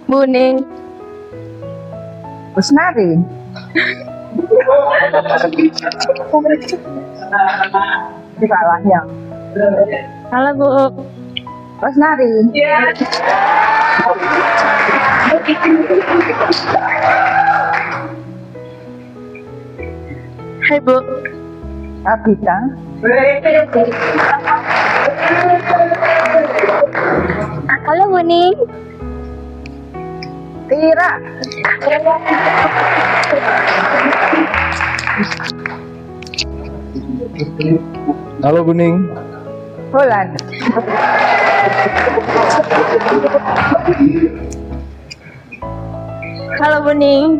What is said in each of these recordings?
Buning. Usnari. Salah yang. Halo Bu. Usnari. Hai Bu. Abita. Halo Buning. Tira. Halo Kuning. Bulan. Halo Buning.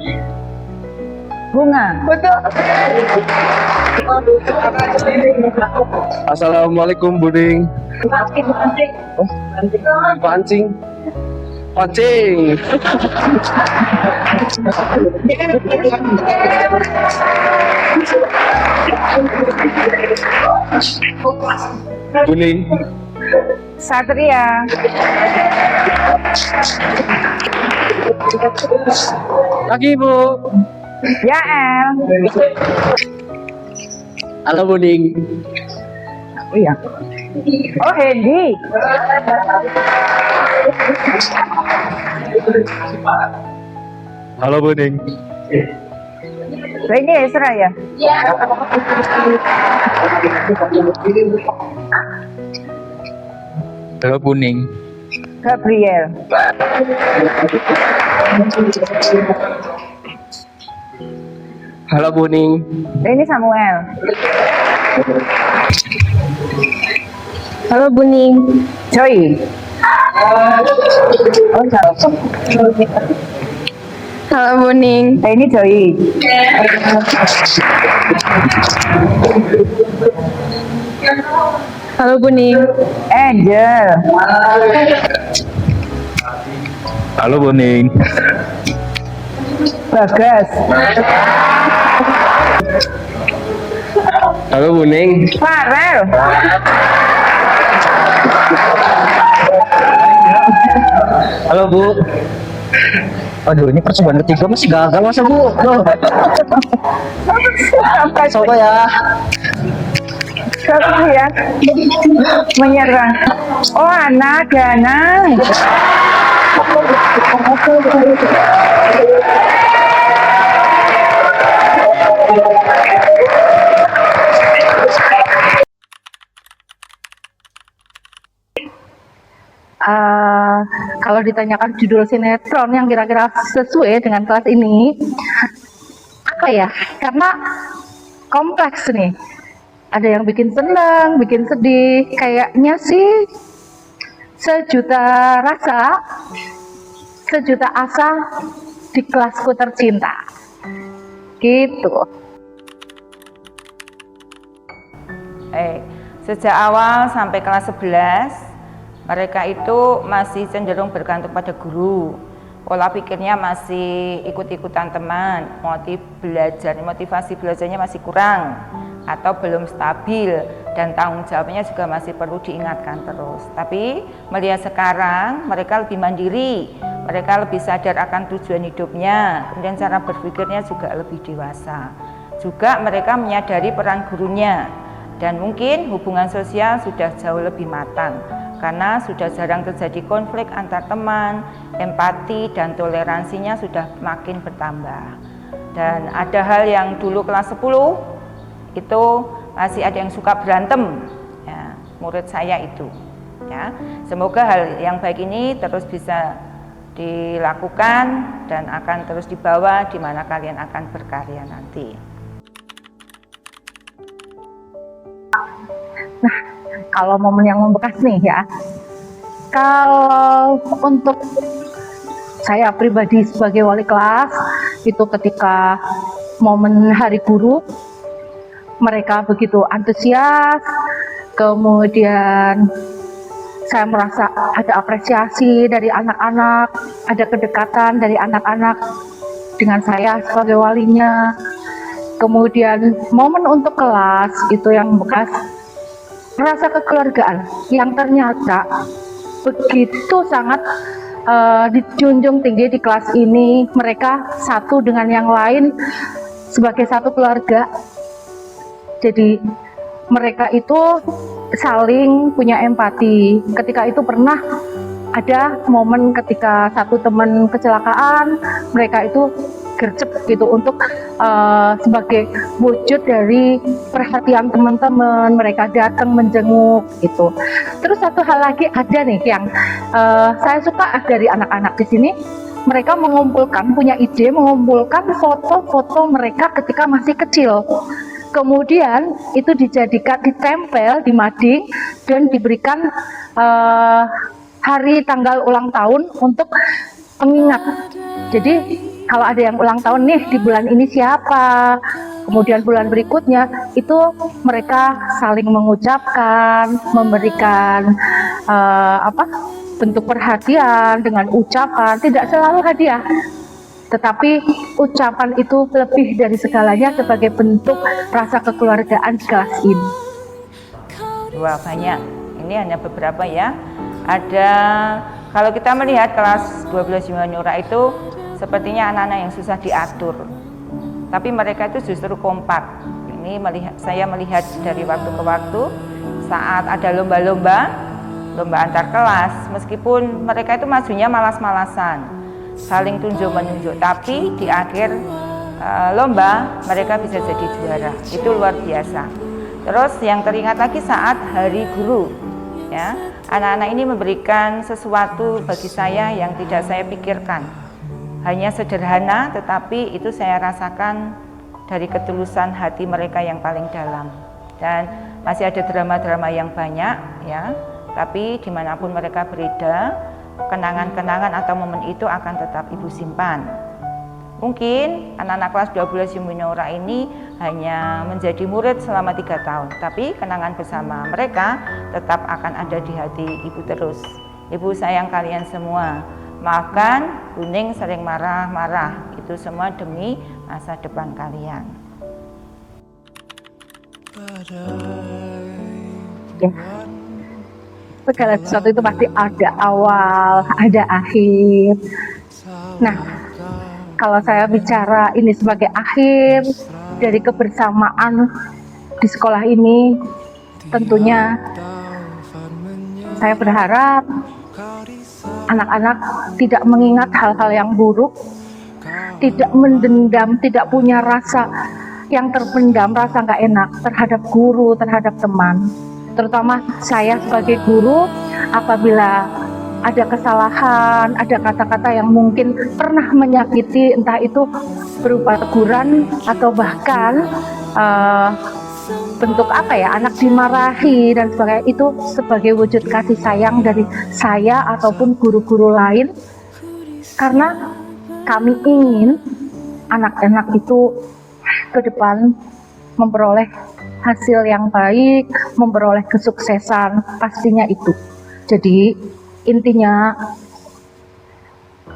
Bunga. Assalamualaikum Buding. Oh, pancing. Pancing. Kuning. Satria. Pagi Bu. Yael. Halo Buding. Iya. Oh, Hendy. Halo Buding. Ini Esra ya? Halo Kuning. Gabriel. Halo Kuning. Ini Samuel. Halo Buning. Joy. Oh, Halo Buning. ini Joy. Halo Buning. Angel. Halo Kuning. Bagas. Halo Kuning. Farel. Halo Bu. Aduh, ini percobaan ketiga masih gagal masa Bu. Loh. Coba ya. Siapa ya? Menyerang. Oh, anak Dana. Kalau ditanyakan judul sinetron yang kira-kira sesuai dengan kelas ini, apa ya? Karena kompleks nih. Ada yang bikin senang, bikin sedih. Kayaknya sih sejuta rasa, sejuta asa di kelasku tercinta. Gitu. Sejak awal sampai kelas 11, mereka itu masih cenderung bergantung pada guru. Pola pikirnya masih ikut-ikutan teman, motivasi belajarnya masih kurang atau belum stabil, dan tanggung jawabnya juga masih perlu diingatkan terus. Tapi melihat sekarang mereka lebih mandiri, mereka lebih sadar akan tujuan hidupnya, kemudian cara berpikirnya juga lebih dewasa. Juga mereka menyadari peran gurunya, dan mungkin hubungan sosial sudah jauh lebih matang karena sudah jarang terjadi konflik antar teman, empati dan toleransinya sudah makin bertambah. Dan ada hal yang dulu kelas 10 itu masih ada yang suka berantem, ya, murid saya itu, ya. Semoga hal yang baik ini terus bisa dilakukan dan akan terus dibawa di mana kalian akan berkarya nanti. Nah, kalau momen yang membekas nih ya, kalau untuk saya pribadi sebagai wali kelas, itu ketika momen hari guru, mereka begitu antusias, kemudian saya merasa ada apresiasi dari anak-anak, ada kedekatan dari anak-anak dengan saya sebagai walinya. Kemudian momen untuk kelas itu yang bekas, rasa kekeluargaan yang ternyata begitu sangat dijunjung tinggi di kelas ini. Mereka satu dengan yang lain sebagai satu keluarga. Jadi mereka itu saling punya empati. Ketika itu pernah ada momen ketika satu teman kecelakaan, mereka itu gercep gitu untuk sebagai wujud dari perhatian teman-teman, mereka datang menjenguk gitu. Terus satu hal lagi ada nih yang saya suka dari anak-anak di sini, mereka mengumpulkan, punya ide mengumpulkan foto-foto mereka ketika masih kecil. Kemudian itu dijadikan, ditempel di mading dan diberikan hari tanggal ulang tahun untuk pengingat. Jadi kalau ada yang ulang tahun nih di bulan ini siapa, kemudian bulan berikutnya itu mereka saling mengucapkan, memberikan bentuk perhatian dengan ucapan. Tidak selalu hadiah, tetapi ucapan itu lebih dari segalanya sebagai bentuk rasa kekeluargaan di kelas ini. Wah, banyak. Ini hanya beberapa ya. Ada, kalau kita melihat kelas 12 Humaniora itu sepertinya anak-anak yang susah diatur, tapi mereka itu justru kompak. Ini saya melihat dari waktu ke waktu saat ada lomba antar kelas, meskipun mereka itu majunya malas-malasan, saling tunjuk-menunjuk, tapi di akhir lomba mereka bisa jadi juara. Itu luar biasa. Terus yang teringat lagi saat Hari Guru, ya, anak-anak ini memberikan sesuatu bagi saya yang tidak saya pikirkan. Hanya sederhana, tetapi itu saya rasakan dari ketulusan hati mereka yang paling dalam. Dan masih ada drama-drama yang banyak, ya. Tapi dimanapun mereka berada, kenangan-kenangan atau momen itu akan tetap Ibu simpan. Mungkin anak-anak kelas 12 Humaniora ini hanya menjadi murid selama 3 tahun, tapi kenangan bersama mereka tetap akan ada di hati Ibu terus. Ibu sayang kalian semua. Maafkan Buning sering marah-marah, itu semua demi masa depan kalian. Ya. Segala sesuatu itu pasti ada awal, ada akhir. Nah, kalau saya bicara ini sebagai akhir dari kebersamaan di sekolah ini, tentunya saya berharap anak-anak tidak mengingat hal-hal yang buruk, tidak mendendam, tidak punya rasa yang terpendam, rasa nggak enak terhadap guru, terhadap teman. Terutama saya sebagai guru, apabila ada kesalahan, ada kata-kata yang mungkin pernah menyakiti, entah itu berupa teguran atau bahkan bentuk anak dimarahi dan sebagainya, itu sebagai wujud kasih sayang dari saya ataupun guru-guru lain, karena kami ingin anak-anak itu ke depan memperoleh hasil yang baik, memperoleh kesuksesan, pastinya itu. Jadi intinya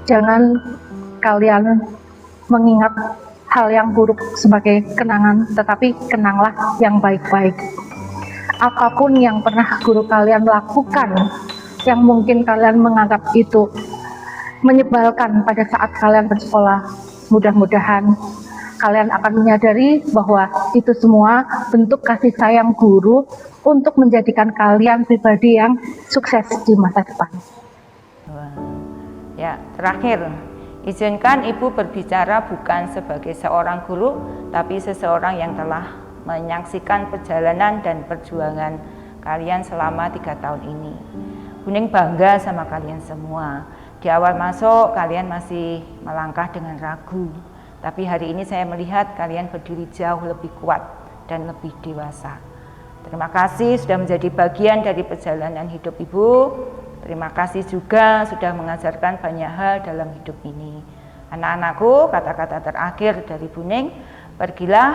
jangan kalian mengingat hal yang buruk sebagai kenangan, tetapi kenanglah yang baik-baik. Apapun yang pernah guru kalian lakukan, yang mungkin kalian menganggap itu menyebalkan pada saat kalian bersekolah, mudah-mudahan kalian akan menyadari bahwa itu semua bentuk kasih sayang guru untuk menjadikan kalian pribadi yang sukses di masa depan. Ya, terakhir, izinkan Ibu berbicara bukan sebagai seorang guru, tapi seseorang yang telah menyaksikan perjalanan dan perjuangan kalian selama 3 tahun ini. Buning bangga sama kalian semua. Di awal masuk, kalian masih melangkah dengan ragu. Tapi hari ini saya melihat kalian berdiri jauh lebih kuat dan lebih dewasa. Terima kasih sudah menjadi bagian dari perjalanan hidup Ibu. Terima kasih juga sudah mengajarkan banyak hal dalam hidup ini. Anak-anakku, kata-kata terakhir dari Buning, pergilah,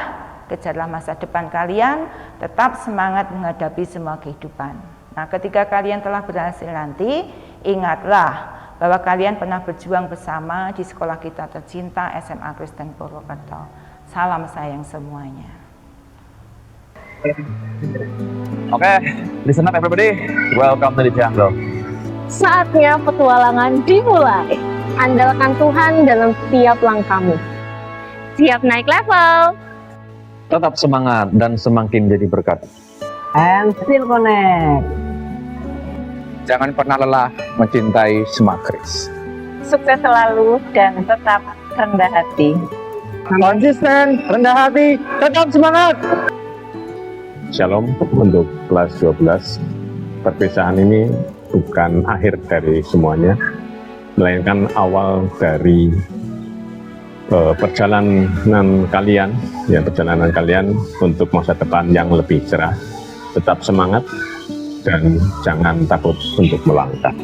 kejarlah masa depan kalian, tetap semangat menghadapi semua kehidupan. Nah, ketika kalian telah berhasil nanti, ingatlah bahwa kalian pernah berjuang bersama di sekolah kita tercinta SMA Kristen Purwokerto. Salam sayang semuanya. Okay, listen up everybody. Welcome to the jungle. Saatnya petualangan dimulai. Andalkan Tuhan dalam setiap langkahmu. Siap naik level. Tetap semangat dan semakin jadi berkat. And still connect. Jangan pernah lelah mencintai Semakris. Sukses selalu dan tetap rendah hati. Konsisten, rendah hati, tetap semangat. Shalom untuk kelas 12. Perpisahan ini bukan akhir dari semuanya, melainkan awal dari perjalanan kalian, perjalanan kalian untuk masa depan yang lebih cerah. Tetap semangat dan jangan takut untuk melangkah.